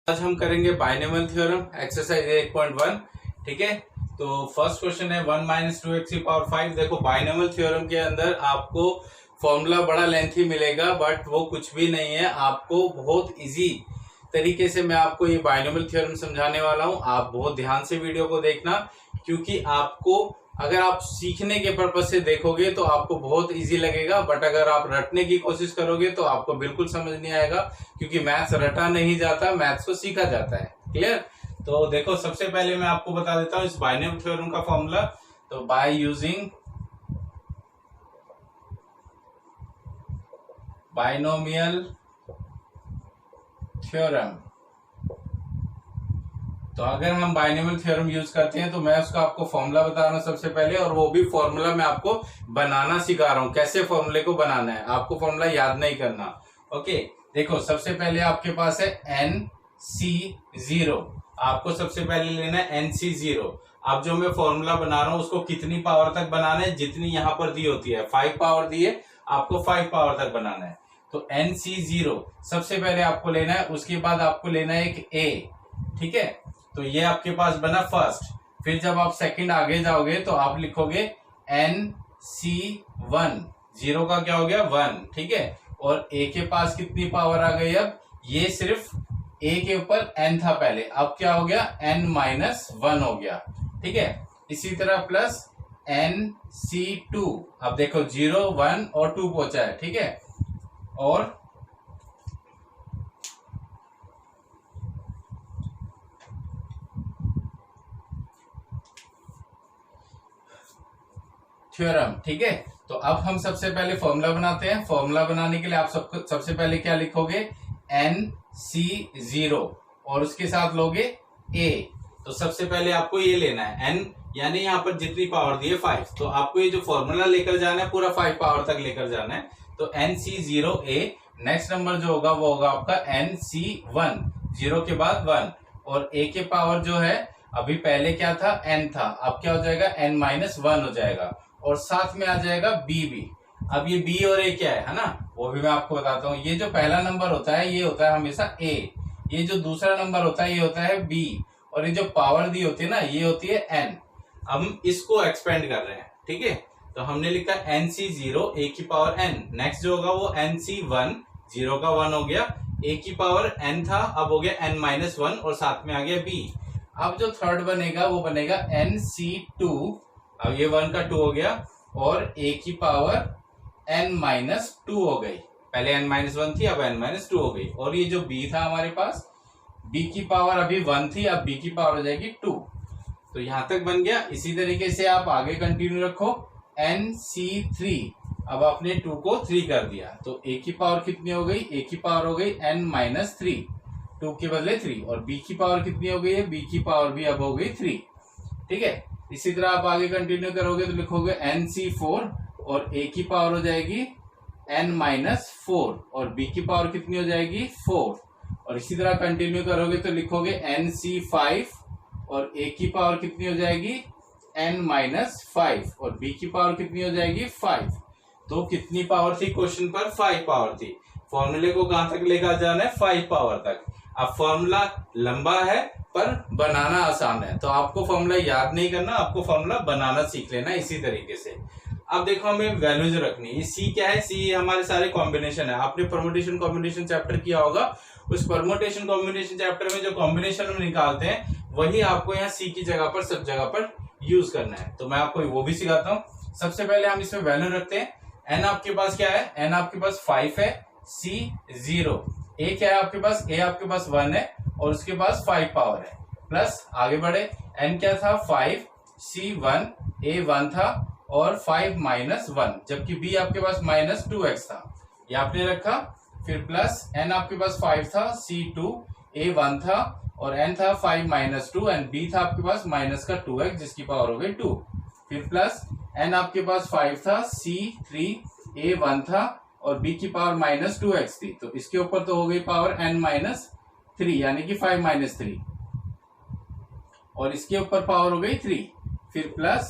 आज हम करेंगे बाइनोमियल थ्योरम एक्सरसाइज 8.1। ठीक है, तो फर्स्ट क्वेश्चन है 1 माइनस 2x की पावर 5। देखो बाइनोमियल थ्योरम के अंदर आपको फॉर्मूला बड़ा लेंथी मिलेगा, बट वो कुछ भी नहीं है। आपको बहुत इजी तरीके से मैं आपको ये बाइनोमियल थ्योरम समझाने वाला हूँ। आप बहुत ध्यान से वीडियो को देखना, क्योंकि आपको अगर आप सीखने के पर्पज से देखोगे तो आपको बहुत इजी लगेगा, बट अगर आप रटने की कोशिश करोगे तो आपको बिल्कुल समझ नहीं आएगा, क्योंकि मैथ्स रटा नहीं जाता, मैथ्स को सीखा जाता है। क्लियर? तो देखो, सबसे पहले मैं आपको बता देता हूं इस बाइनोमियल थ्योरम का फॉर्मूला। तो बाय यूजिंग बाइनोमियल थ्योरम, तो अगर हम बाइनोमियल थ्योरम यूज करते हैं तो मैं उसका आपको फॉर्मूला बता रहा हूं सबसे पहले, और वो भी फॉर्मूला मैं आपको बनाना सिखा रहा हूं, कैसे फॉर्मूले को बनाना है। आपको फॉर्मूला याद नहीं करना। ओके, देखो सबसे पहले आपके पास है NC0। आपको सबसे पहले लेना है NC0। अब जो मैं फॉर्मूला बना रहा हूं उसको कितनी पावर तक बनाना है, जितनी यहां पर दी होती है 5 पावर दी है, आपको 5 पावर तक बनाना है। तो NC0 सबसे पहले आपको लेना है, उसके बाद आपको लेना है एक A। ठीक है, तो ये आपके पास बना फर्स्ट। फिर जब आप सेकंड आगे जाओगे तो आप लिखोगे NC1। 0 का क्या हो गया 1। ठीक है, और A के पास कितनी पावर आ गई, अब ये सिर्फ A के ऊपर N था पहले, अब क्या हो गया N-1 हो गया। ठीक है, इसी तरह प्लस NC2। अब देखो 0, 1 और 2 पहुंचा है। ठीक है, और थ्योरम। ठीक है, तो अब हम सबसे पहले फॉर्मूला बनाते हैं। फॉर्मूला बनाने के लिए आप सबसे पहले क्या लिखोगे NC0 और उसके साथ लोगे A। तो सबसे पहले आपको ये लेना है N, यानी यहाँ पर जितनी पावर दी है 5, तो आपको ये जो फॉर्मूला लेकर जाना है पूरा 5 पावर तक लेकर जाना है। तो NC0A। नेक्स्ट नंबर जो होगा वो होगा आपका NC1, 0 के बाद 1, और A के पावर जो है अभी पहले क्या था N था, अब क्या हो जाएगा N-1 हो जाएगा, और साथ में आ जाएगा B भी। अब ये B और A क्या है ना, वो भी मैं आपको बताता हूँ। ये जो पहला नंबर होता है ये होता है हमेशा A, ये जो दूसरा नंबर होता है ये होता है B, और ये जो पावर दी होती है ना ये होती है N। अब हम इसको एक्सपेंड कर रहे हैं। ठीक है, तो हमने लिखा NC0 A की पावर N। नेक्स्ट जो होगा वो NC1, 0 का 1 हो गया, A की पावर N था, अब हो गया N-1 और साथ में आ गया B। अब जो थर्ड बनेगा वो बनेगा NC2। अब ये 1 का 2 हो गया, और A की पावर N-2 हो गई। पहले N-1 थी, अब N-2 हो गई। और ये जो B था हमारे पास, B की पावर अभी 1 थी, अब B की पावर हो जाएगी 2। तो यहां तक बन गया। इसी तरीके से आप आगे कंटिन्यू रखो NC3। अब आपने 2 को 3 कर दिया, तो A की पावर कितनी हो गई, A की पावर हो गई N-3, 2 के बदले 3, और B की पावर कितनी हो गई है, B की पावर भी अब हो गई 3। ठीक है, इसी तरह आप आगे कंटिन्यू करोगे तो लिखोगे NC4, और A की पावर हो जाएगी N-4, और B की पावर कितनी हो जाएगी 4, और इसी तरह कंटिन्यू करोगे तो लिखोगे NC5, और A की पावर कितनी हो जाएगी N-5, और B की पावर कितनी हो जाएगी 5। तो कितनी पावर थी क्वेश्चन पर, 5 पावर थी। फॉर्मूले को कहां तक लेकर जाना है, 5 पावर तक। अब फॉर्मूला लंबा है पर बनाना आसान है, तो आपको फॉर्मूला याद नहीं करना, आपको फॉर्मूला बनाना सीख लेना इसी तरीके से। अब देखो हमें वैल्यूज रखनी है। सी क्या है, सी हमारे सारे कॉम्बिनेशन है। आपने परमुटेशन कॉम्बिनेशन चैप्टर किया होगा, उस परमुटेशन कॉम्बिनेशन चैप्टर में जो कॉम्बिनेशन हम निकालते हैं वही आपको यहाँ सी की जगह पर सब जगह पर यूज करना है। तो मैं आपको वो भी सिखाता हूँ। सबसे पहले हम इसमें वैल्यू रखते हैं। एन आपके पास क्या है, एन आपके पास 5 है, सी 0। ए क्या है आपके पास, ए आपके पास 1 है, और उसके पास 5 पावर है। प्लस आगे बढ़े, एन क्या था 5, सी 1, ए 1 था, और 5-1, जबकि बी आपके पास -2x था, ये आपने रखा। फिर प्लस एन आपके पास 5 था, सी 2, ए 1 था, और एन था 5-2, एंड बी था आपके पास माइनस का 2x, जिसकी पावर हो गई 2। फिर प्लस एन आपके पास 5 था, सी 3, ए 1 था, और b की पावर -2x थी, तो इसके ऊपर तो हो गई पावर N-3, यानी कि 5-3, और इसके ऊपर पावर हो गई 3। फिर प्लस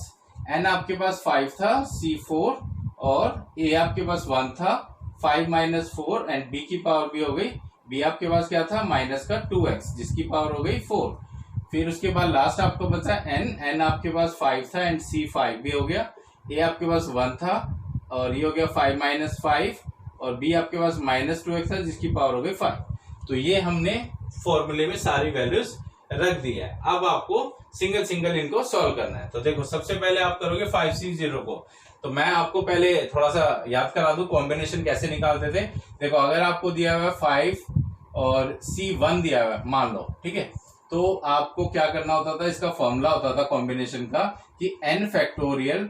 n आपके पास 5 था, c 4, और a आपके पास 1 था, 5-4, एंड b की पावर भी हो गई बी आपके पास क्या था माइनस का 2x जिसकी पावर हो गई 4। फिर उसके बाद लास्ट आपको बचा n आपके पास 5 था एंड c 5 भी हो गया। a आपके पास 1 था और ये हो गया 5 माइनस 5 और b आपके पास माइनस 2x था जिसकी पावर हो गई 5। तो ये हमने फॉर्मूले में सारी वैल्यूज रख दी है। अब आपको सिंगल सिंगल इनको सॉल्व करना है। तो देखो सबसे पहले आप करोगे 5c0 को। तो मैं आपको पहले थोड़ा सा याद करा दूं कॉम्बिनेशन कैसे निकालते थे। देखो अगर आपको दिया हुआ है 5 और c1 दिया हुआ है मान लो, ठीक है, तो आपको क्या करना होता था, इसका फॉर्मूला होता था कॉम्बिनेशन का कि n factorial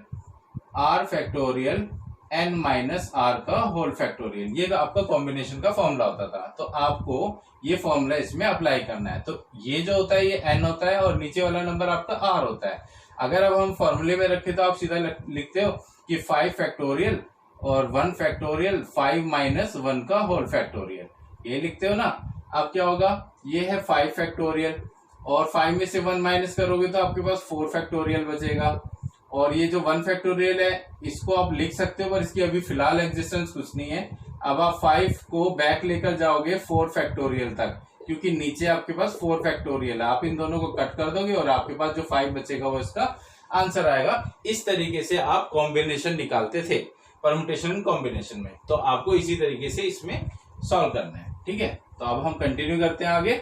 r factorial n minus r का होल फैक्टोरियल, ये आपका कॉम्बिनेशन का फॉर्मूला होता था। तो आपको ये फॉर्मूला इसमें अप्लाई करना है। तो ये जो होता है ये n होता है और नीचे वाला नंबर आपका r होता है। अगर अब हम फॉर्मूले में रखें तो आप सीधा लिखते हो कि 5 फैक्टोरियल और 1 फैक्टोरियल 5 माइनस 1 का होल फैक्टोरियल, ये लिखते हो ना। अब क्या होगा, ये है 5 फैक्टोरियल और 5 में से 1 माइनस करोगे तो आपके पास 4 फैक्टोरियल बचेगा। और ये जो 1 फैक्टोरियल है इसको आप लिख सकते हो पर इसकी अभी फिलहाल एग्जिस्टेंस कुछ नहीं है। अब आप 5 को बैक लेकर जाओगे 4 फैक्टोरियल तक, क्योंकि नीचे आपके पास 4 फैक्टोरियल है। आप इन दोनों को कट कर दोगे और आपके पास जो 5 बचेगा वो इसका आंसर आएगा। इस तरीके से आप कॉम्बिनेशन निकालते थे परमुटेशन कॉम्बिनेशन में। तो आपको इसी तरीके से इसमें सॉल्व करना है, ठीक है। तो अब हम कंटिन्यू करते हैं आगे।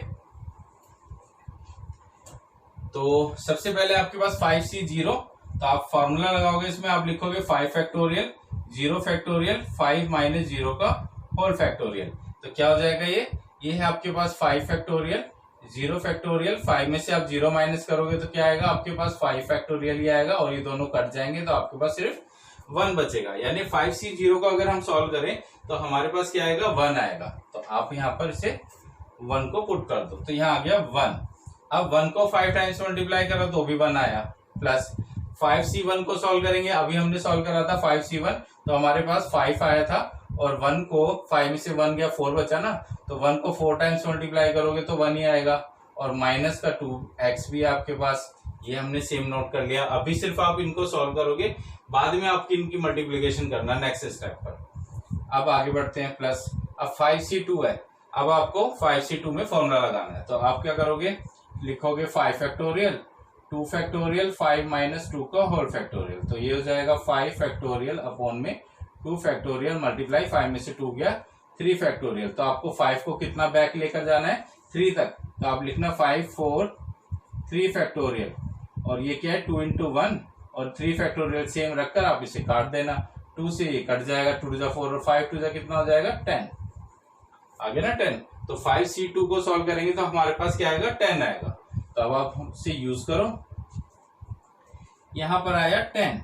तो सबसे पहले आपके पास 5c0, तो आप फॉर्मूला लगाओगे इसमें, आप लिखोगे 5 फैक्टोरियल 0 फैक्टोरियल 5 माइनस 0 का होल फैक्टोरियल। तो क्या हो जाएगा, ये है आपके पास 5 फैक्टोरियल 0 फैक्टोरियल, 5 में से आप 0 माइनस करोगे तो क्या आएगा आपके पास 5 फैक्टोरियल ही आएगा और ये दोनों कट जाएंगे तो आपके पास सिर्फ 1 बचेगा। यानी 5c0 को अगर हम सॉल्व करें तो हमारे पास क्या आएगा 1 आएगा। तो आप यहाँ पर इसे 1 को पुट कर दो, तो यहाँ आ गया 1। अब 1 को 5 टाइम्स मल्टीप्लाई करो तो भी 1 आया, प्लस 5c1 को सॉल्व करेंगे, अभी हमने सॉल्व करा था 5c1, तो हमारे पास 5 आया था और 1 को 5 में से 1 गया 4 बचा ना, तो 1 को 4 टाइम्स मल्टीप्लाई करोगे तो 1 ही आएगा। और माइनस का 2x भी आपके पास, ये हमने सेम नोट कर लिया। अभी सिर्फ आप इनको सॉल्व करोगे, बाद में आपकी इनकी मल्टीप्लीकेशन करना नेक्स्ट स्टेप पर। अब आगे बढ़ते हैं, प्लस अब 5c2 है, अब आपको 5c2 में फॉर्मूला लगाना है। तो आप क्या करोगे, लिखोगे 5 फैक्टोरियल 2 फैक्टोरियल 5 माइनस 2 का होल फैक्टोरियल। तो ये हो जाएगा 5 फैक्टोरियल अपॉन में 2 फैक्टोरियल मल्टीप्लाई 5 में से 2 गया 3 फैक्टोरियल। तो आपको 5 को कितना बैक लेकर जाना है 3 तक, तो आप लिखना 5 4 3 फैक्टोरियल और ये क्या है 2 इंटू 1 और 3 फैक्टोरियल सेम रखकर आप इसे काट देना, 2 से ये कट जाएगा, 2 to 4 और 5 to कितना हो जाएगा 10, आगे ना 10। तो 5c2 को सॉल्व करेंगे तो हमारे पास क्या आएगा 10 आएगा। तो अब आप हमसे यूज करो, यहां पर आया 10।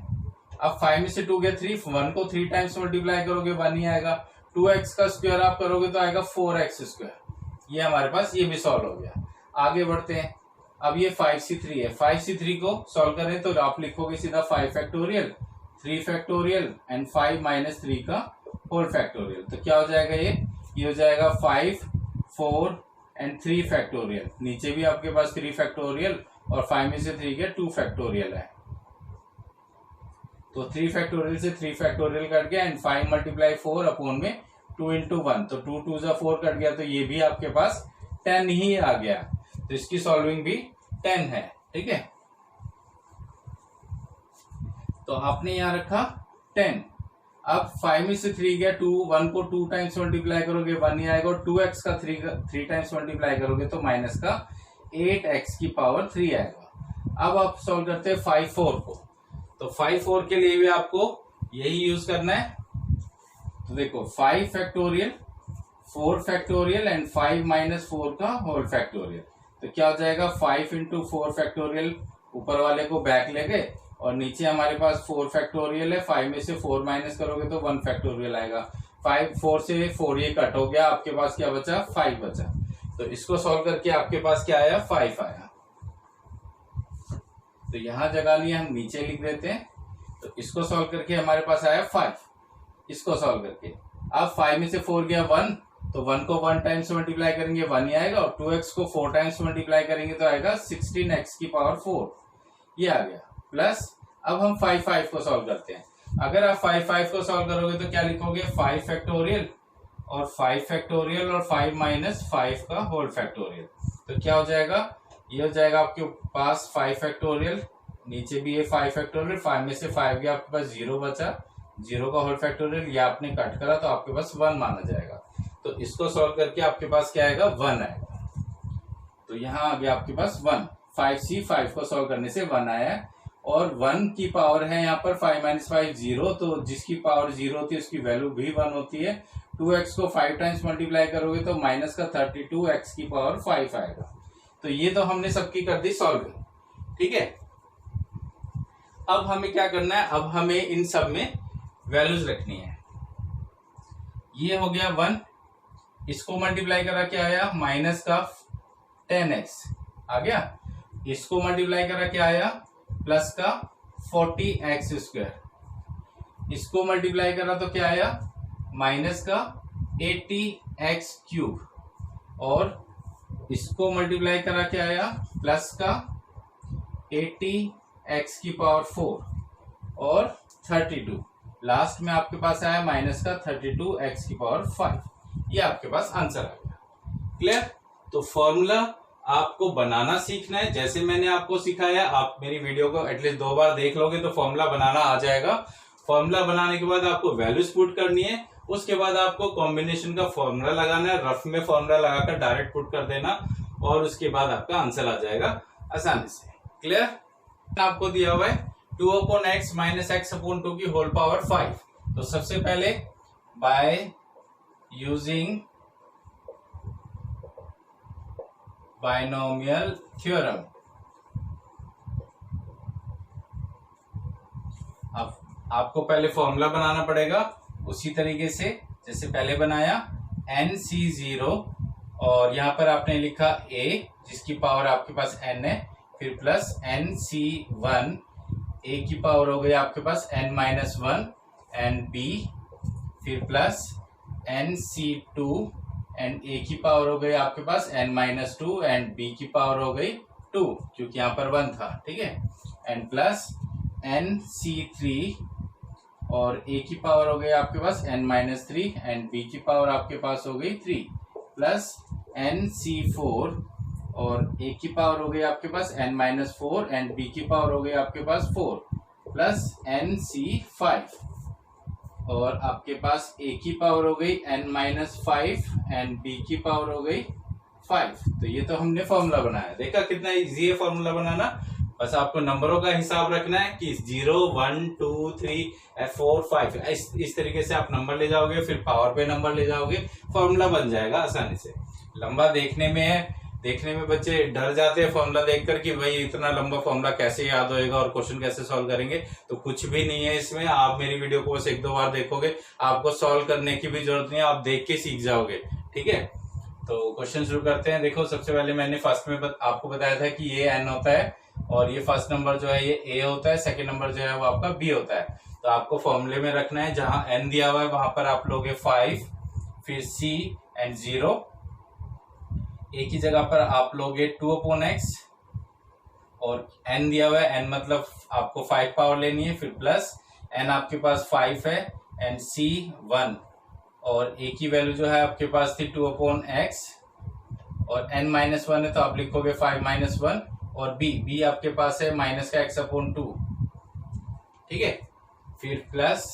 अब 5 में से 2 गया 3, 1 को 3 टाइम्स मल्टीप्लाई करोगे 1 ही आएगा। 2x का स्क्वायर आप करोगे तो आएगा 4x स्क्वायर। ये हमारे पास ये भी सॉल्व हो गया। आगे बढ़ते हैं, अब ये 5c3 है, 5c3 को सॉल्व करें तो आप लिखोगे सीधा 5 फैक्टोरियल 3 फैक्टोरियल एंड 5 माइनस 3 का होल फैक्टोरियल। तो क्या हो जाएगा, ये हो जाएगा 5 4 एंड 3 फैक्टोरियल, नीचे भी आपके पास 3 फैक्टोरियल और 5 में से 3 के 2 फैक्टोरियल है। तो 3 फैक्टोरियल से 3 फैक्टोरियल कट गया एंड 5 मल्टीप्लाई 4 अपॉन में 2 इंटू 1, तो 2 2 जा 4 कट गया, तो ये भी आपके पास 10 ही आ गया। तो इसकी सॉल्विंग भी 10 है, ठीक है। तो आपने यहां रखा 10। अब 5 में से 3 गया 2, 1 को 2 टाइम्स मल्टीप्लाई करोगे 1 ही आएगा और 2x का 3 टाइम्स मल्टीप्लाई करोगे तो माइनस का 8x की पावर 3 आएगा। अब आप सॉल्व करते हैं 5 4 को, तो 5 4 के लिए भी आपको यही यूज करना है। तो देखो 5 फैक्टोरियल 4 फैक्टोरियल एंड 5 माइनस 4 का होल फैक्टोरियल। तो क्या हो जाएगा 5 इंटू 4 फैक्टोरियल, ऊपर वाले को बैक ले गए और नीचे हमारे पास 4 फैक्टोरियल है, 5 में से 4 माइनस करोगे तो 1 फैक्टोरियल आएगा। 5 4 से 4 ये कट हो गया, आपके पास क्या बचा 5 बचा। तो इसको सॉल्व करके आपके पास क्या आया 5 आया। तो यहां जगह लिए हम नीचे लिख देते हैं। तो इसको सॉल्व करके हमारे पास आया 5, इसको सॉल्व करके अब 5 में से 4 गया 1, तो 1 को 1 टाइम्स मल्टीप्लाई करेंगे 1 ही आएगा और 2x को 4 टाइम्स मल्टीप्लाई करेंगे तो आएगा 16x की पावर 4, ये आ गया। प्लस अब हम 5 5 को सॉल्व करते हैं। अगर आप 5 5 को सॉल्व करोगे तो क्या लिखोगे 5 फैक्टोरियल और 5 फैक्टोरियल और 5 माइनस 5 का होल फैक्टोरियल। तो क्या हो जाएगा, ये हो जाएगा आपके पास 5 फैक्टोरियल, नीचे भी ये 5 फैक्टोरियल, 5 में से 5 गया आपके पास 0 बचा, 0 का होल फैक्टोरियल, ये आपने कट करा तो आपके पास 1 माना जाएगा। तो इसको सॉल्व करके आपके पास क्या आएगा, 1 आएगा। तो यहाँ आ गया आपके पास 1, 5c, 5 को सॉल्व करने से 1 आया है। और 1 की पावर है यहाँ पर 5 माइनस 5 0, तो जिसकी पावर 0 होती है उसकी वैल्यू भी 1 होती है। 2x को 5 टाइम्स मल्टीप्लाई करोगे तो माइनस का 32 x की पावर 5 आएगा। तो ये तो हमने सबकी कर दी सॉल्व, ठीक है। अब हमें क्या करना है, अब हमें इन सब में वैल्यूज रखनी है। ये हो गया 1, इसको मल्टीप्लाई करा क्या आया, माइनस का 10x आ गया, इसको मल्टीप्लाई करा क्या आया, प्लस का 40x स्क्वायर, इसको मल्टीप्लाई करा तो क्या आया, माइनस का 80x क्यूब, और इसको मल्टीप्लाई करा क्या आया, प्लस का 80x की पावर 4 और 32, लास्ट में आपके पास आया माइनस का 32x की पावर 5। ये आपके पास आंसर आ गया। क्लियर। तो फॉर्मूला आपको बनाना सीखना है, जैसे मैंने आपको सिखाया, आप मेरी वीडियो को एटलीस्ट 2 बार देख लोगे तो फॉर्मूला बनाना आ जाएगा। फॉर्मूला बनाने के बाद आपको वैल्यूज पुट करनी है, उसके बाद आपको कॉम्बिनेशन का फॉर्मूला लगाना है, रफ में फॉर्मूला लगाकर डायरेक्ट पुट कर देना, और उसके बाद आपका आंसर आ जाएगा आसानी से। क्लियर। आपको दिया हुआ है 2/x माइनस x/2 की होल पावर 5। तो सबसे पहले बाय यूजिंग बाइनोमियल थ्योरम, अब आपको पहले फॉर्मूला बनाना पड़ेगा उसी तरीके से जैसे पहले बनाया, nc0, और यहां पर आपने लिखा a जिसकी पावर आपके पास n है, फिर प्लस nc1, a की पावर हो गई आपके पास n-1 एंड b, फिर प्लस nc2 एंड a की पावर हो गई आपके पास n-2 एंड b की पावर हो गई 2 क्योंकि यहाँ पर 1 था, ठीक है, एंड प्लस nc3 और a की पावर हो गई आपके पास n-3 एंड b की पावर आपके पास हो गई 3, प्लस nc4 और a की पावर हो गई आपके पास n-4 एंड b की पावर हो गई आपके पास 4, प्लस nc5 और आपके पास a की पावर हो गई n-5 एंड b की पावर हो गई 5। तो ये तो हमने फॉर्मूला बनाया, देखा कितना इजी है फॉर्मूला बनाना। बस आपको नंबरों का हिसाब रखना है कि 0 1 2 3 4 5, इस तरीके से आप नंबर ले जाओगे, फिर पावर पे नंबर ले जाओगे, फॉर्मूला बन जाएगा आसानी से। लंबा देखने में है, देखने में बच्चे डर जाते हैं फॉर्मूला देखकर कि भाई इतना लंबा फॉर्मूला कैसे याद होएगा और क्वेश्चन कैसे सॉल्व करेंगे। तो कुछ भी नहीं है इसमें, आप मेरी वीडियो को बस 1-2 बार देखोगे, आपको सॉल्व करने की भी जरूरत नहीं है, आप देख के सीख जाओगे, ठीक है। तो क्वेश्चन शुरू करते हैं। देखो सबसे पहले मैंने फर्स्ट में आपको बताया था कि ये n होता है, और ये फर्स्ट नंबर जो है ये a होता है, सेकंड नंबर जो है वो आपका b होता है। तो आपको फॉर्मूले में रखना है, जहां n दिया हुआ है वहां पर आप लोगे 5, फिर c एंड 0, a की जगह पर आप लोगे 2/x, और n दिया हुआ है, n मतलब आपको 5 पावर लेनी है, फिर प्लस n आपके पास 5 है एंड c 1, और a की वैल्यू जो है आपके पास थी 2/x, और n-1 है तो आप लिखोगे 5-1, और b आपके पास है माइनस का x/2, ठीक है, फिर प्लस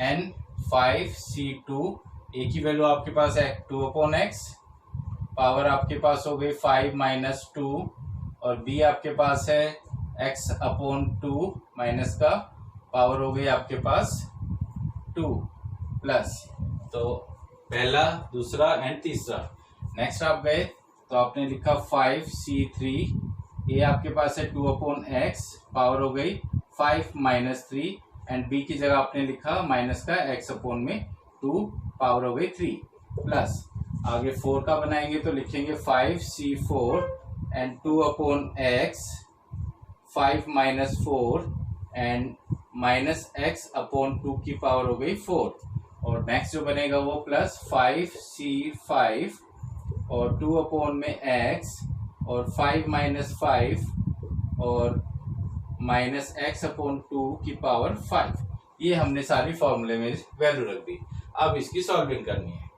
n-5c2, a की वैल्यू आपके पास है 2/x, पावर आपके पास हो गई 5-2, और b आपके पास है x/2 माइनस का पावर हो गई आपके पास 2, प्लस, तो पहला, दूसरा एंड तीसरा। नेक्स्ट आप गए तो आपने लिखा 5c3, a आपके पास है 2/x, पावर हो गई 5-3, एंड b की जगह आपने लिखा माइनस का x/2, पावर हो गई 3, प्लस आगे 4 का बनाएंगे तो लिखेंगे 5c4 and 2/x, 5-4 and minus x/2 की पावर हो गई 4, और नेक्स्ट जो बनेगा वो प्लस 5c5 और 2/x और 5-5 और माइनस x/2 की पावर 5। ये हमने सारी फॉर्मूले में वैल्यू रख दी। अब इसकी सॉल्विंग करनी है।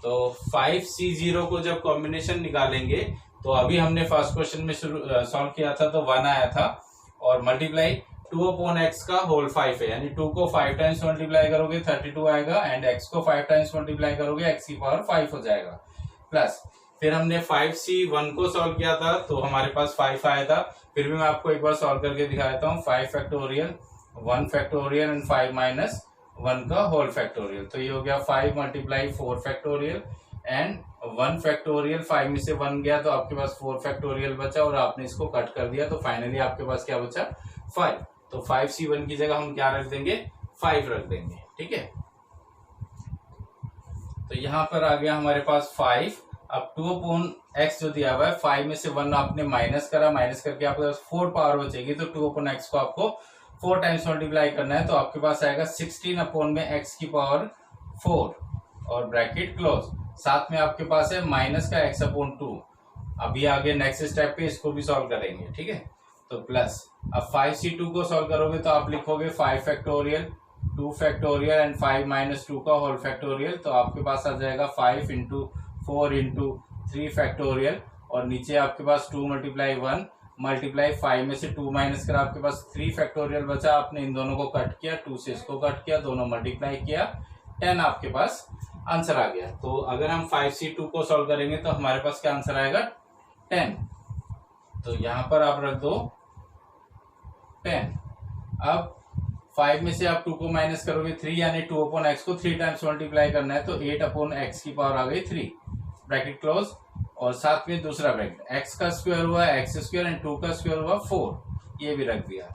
तो 5C0 को जब कॉम्बिनेशन निकालेंगे तो अभी हमने फर्स्ट क्वेश्चन में सॉल्व किया था तो 1 आया था और मल्टीप्लाई 2/x का होल 5 है, यानी 2 को 5 टाइम्स मल्टीप्लाई करोगे 32 आएगा एंड x को 5 टाइम्स मल्टीप्लाई करोगे x की पावर 5 हो जाएगा। प्लस फिर हमने 5C1 को सॉल्व किया था तो हमारे पास 5 आया था। फिर भी मैं आपको एक बार सॉल्व करके दिखा देता हूँ। 5 फैक्टोरियल 1 फैक्टोरियल एंड 5 माइनस 1 का होल फैक्टोरियल, तो ये हो गया 5 मल्टीप्लाई 4 फैक्टोरियल एंड 1 फैक्टोरियल। 5 में से 1 गया तो आपके पास 4 फैक्टोरियल बचा और आपने इसको कट कर दिया तो फाइनली आपके पास क्या बचा 5। तो 5C1 की जगह हम क्या रख देंगे 5 रख देंगे। ठीक है, तो यहां पर आ गया हमारे पास 5। अब 2/x जो दिया हुआ है 5 में से 1 आपने माइनस करा, माइनस करके आपके पास 4 पावर बचेगी तो 2/x को आपको 4 टाइम्स मल्टीप्लाई करना है तो आपके पास आएगा 16 में x की पावर 4 और ब्रैकेट क्लोज। साथ में आपके पास है माइनस का x/2। अभी आगे नेक्स्ट स्टेप पे इसको भी सॉल्व करेंगे। ठीक है, तो प्लस अब 5C2 को सॉल्व करोगे तो आप लिखोगे 5 फैक्टोरियल 2 फैक्टोरियल एंड 5 माइनस 2 का होल फैक्टोरियल, तो आपके पास आ जाएगा 5 इंटू 4 इंटू 3 फैक्टोरियल और नीचे आपके पास 2 मल्टीप्लाई 1 मल्टीप्लाई 5 में से 2 माइनस कर आपके पास 3 फैक्टोरियल बचा। आपने इन दोनों को कट किया, 2 से इसको कट किया, दोनों मल्टीप्लाई किया, 10 आपके पास आंसर आ गया। तो अगर हम 5C2 को सॉल्व करेंगे तो हमारे पास क्या आंसर आएगा 10। तो यहां पर आप रख दो 10। अब 5 में से आप 2 को माइनस करोगे 3, यानी 2/x को 3 टाइम्स मल्टीप्लाई करना है तो 8/x की पावर आ गई 3 ब्रैकेट क्लोज और साथ में दूसरा ब्रैकेट x का स्क्वायर हुआ x² एंड 2 का स्क्वायर हुआ 4, ये भी रख दिया।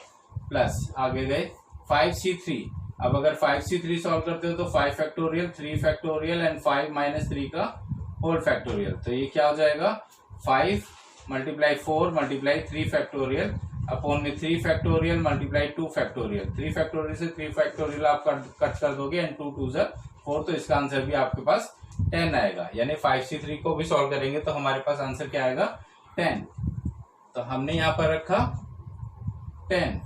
प्लस आगे गए 5C3। अब अगर 5C3 सॉल्व करते हो तो 5 फैक्टोरियल 3 फैक्टोरियल एंड 5 माइनस 3 का होल फैक्टोरियल, तो ये क्या हो जाएगा 5 मल्टीप्लाई 4 मल्टीप्लाई 3 फैक्टोरियल अपॉन में 3 फैक्टोरियल मल्टीप्लाई 2 फैक्टोरियल। 3 फैक्टोरियल से 3 फैक्टोरियल आप कट कर दोगे एंड 2 2 4, तो इसका आंसर भी आपके पास 10 आएगा। यानी 5C3 को भी सॉल्व करेंगे तो हमारे पास आंसर क्या आएगा 10। तो हमने यहां पर रखा 10।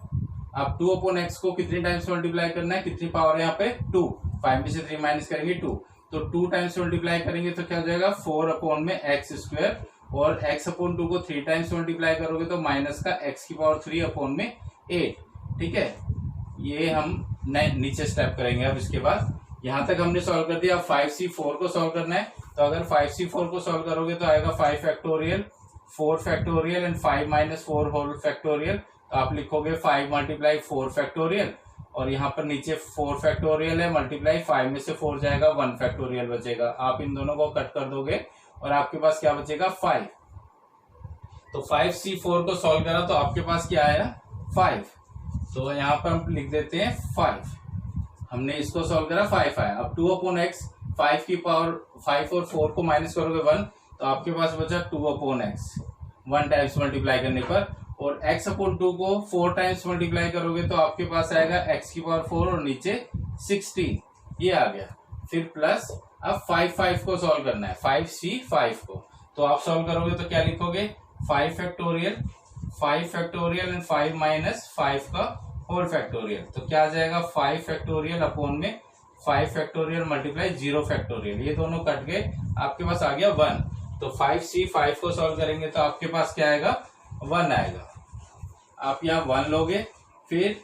अब 2/x को कितनी टाइम्स मल्टीप्लाई करना है, कितनी पावर है यहाँ पे 2, 5 में से 3 माइनस करेंगे 2, तो 2 टाइम्स मल्टीप्लाई करेंगे तो क्या हो जाएगा 4/x² और x/2 को 3 टाइम्स मल्टीप्लाई करोगे तो माइनस का x की पावर 3/8। ठीक है, ये हम नीचे स्टेप करेंगे। अब इसके बाद यहां तक हमने सॉल्व कर दिया। अब 5C4 को सॉल्व करना है तो अगर 5C4 को सॉल्व करोगे तो आएगा 5 factorial 4 factorial and 5 minus 4 whole factorial, तो आप लिखोगे 5 मल्टीप्लाई 4 फैक्टोरियल और यहाँ पर नीचे 4 फैक्टोरियल है मल्टीप्लाई 5 में से 4 जाएगा 1 फैक्टोरियल बचेगा। आप इन दोनों को कट कर दोगे और आपके पास क्या बचेगा 5। तो 5C4 को सॉल्व करा तो आपके पास क्या आया 5, तो यहाँ पर हम लिख देते हैं 5। हमने इसको सॉल्व करा 5 आया। अब 2/x 5 की पावर 5 और 4 को माइनस करोगे 1, तो आपके पास बचा 2/x 1 टाइम्स मल्टीप्लाई करने पर, और x/2 को 4 टाइम्स मल्टीप्लाई करोगे तो आपके पास आएगा x की पावर 4 और नीचे 16, ये आ गया। फिर प्लस अब 5 को सॉल्व करना है 5C5 को, तो आप सॉल्व करोगे तो क्या लिखोगे 5 फैक्टोरियल एंड 5 माइनस 5 का होल फैक्टोरियल, तो क्या आ जाएगा 5 फैक्टोरियल अपॉन में 5 फैक्टोरियल मल्टीप्लाई 0 फैक्टोरियल, ये दोनों कट गए, आपके पास आ गया 1। तो 5C5 को सॉल्व करेंगे तो आपके पास क्या आएगा 1 आएगा। आप यहाँ 1 लोगे, फिर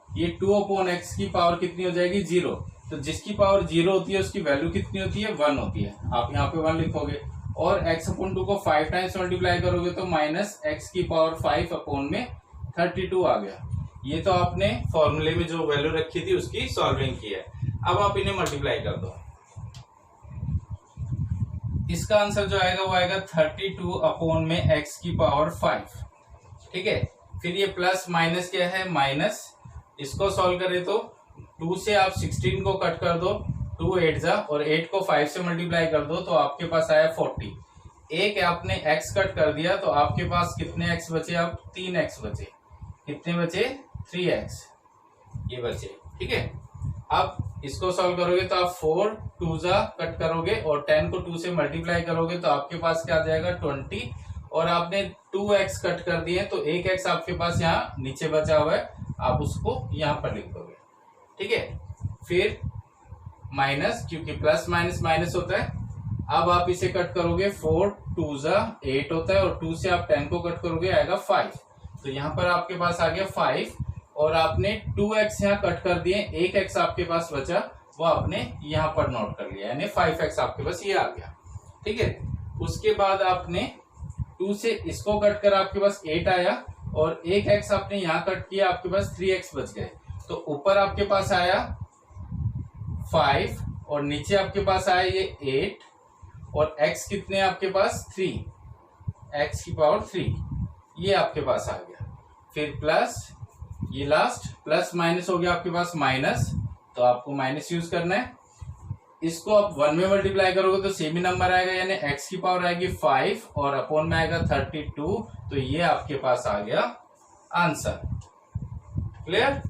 ये 2/x की पावर कितनी हो जाएगी 0, तो जिसकी पावर 0 होती है उसकी वैल्यू कितनी होती है 1 होती है। आप यहाँ पे 1 लिखोगे और x/2 को 5 टाइम्स मल्टीप्लाई करोगे तो माइनस x की पावर 5 अपॉन में 32 आ गया। ये तो आपने फॉर्मूले में जो वैल्यू रखी थी उसकी सॉल्विंग की है। अब आप इन्हें मल्टीप्लाई कर दो, इसका आंसर जो आएगा वो आएगा 32 अपॉन में x की पावर 5। ठीक है, फिर ये प्लस माइनस क्या है माइनस, इसको सॉल्व करें तो 2 से आप 16 को कट कर दो, 2 8 जा और 8 को 5 से मल्टीप्लाई कर दो तो आपके पास आया 40। एक आपने x कट कर दिया तो आपके पास कितने x बचे, अब 3x बचे। कितने बचे 3x, ये बचे। ठीक है, अब इसको सॉल्व करोगे तो आप 4 2 जा कट करोगे और 10 को 2 से मल्टीप्लाई करोगे तो आपके पास क्या आ जाएगा 20, और आपने 2x कट कर दिए तो 1x आपके पास यहाँ नीचे बचा हुआ है, आप उसको यहाँ पर लिख दोगे। ठीक है, फिर माइनस, क्योंकि प्लस माइनस माइनस होता है, अब आप इसे कट करोगे, 4 2 ज़ा 8 होता है और 2 से आप 10 को कट करोगे आएगा 5। तो यहाँ पर आपके पास आ गया 5 और आपने 2x यहाँ कट कर दिए, 1x आपके पास बचा, वो आपने यहाँ पर नोट कर लिया, यानी 5x आपके पास ये आ गया। ठीक है, उसके बाद आपने 2 से इसको कट कर आपके पास 8 आया और 1x आपने यहाँ कट किया, आपके पास 3x बच गए। तो ऊपर आपके पास आया 5 और नीचे आपके पास आया ये 8 और x कितने आपके पास 3, x की पावर 3 ये आपके पास आ गया। फिर प्लस ये लास्ट प्लस माइनस हो गया आपके पास माइनस, तो आपको माइनस यूज करना है। इसको आप 1 में मल्टीप्लाई करोगे तो सेम ही नंबर आएगा, यानी x की पावर आएगी 5 और अपॉन में आएगा 32। तो ये आपके पास आ गया आंसर। क्लियर?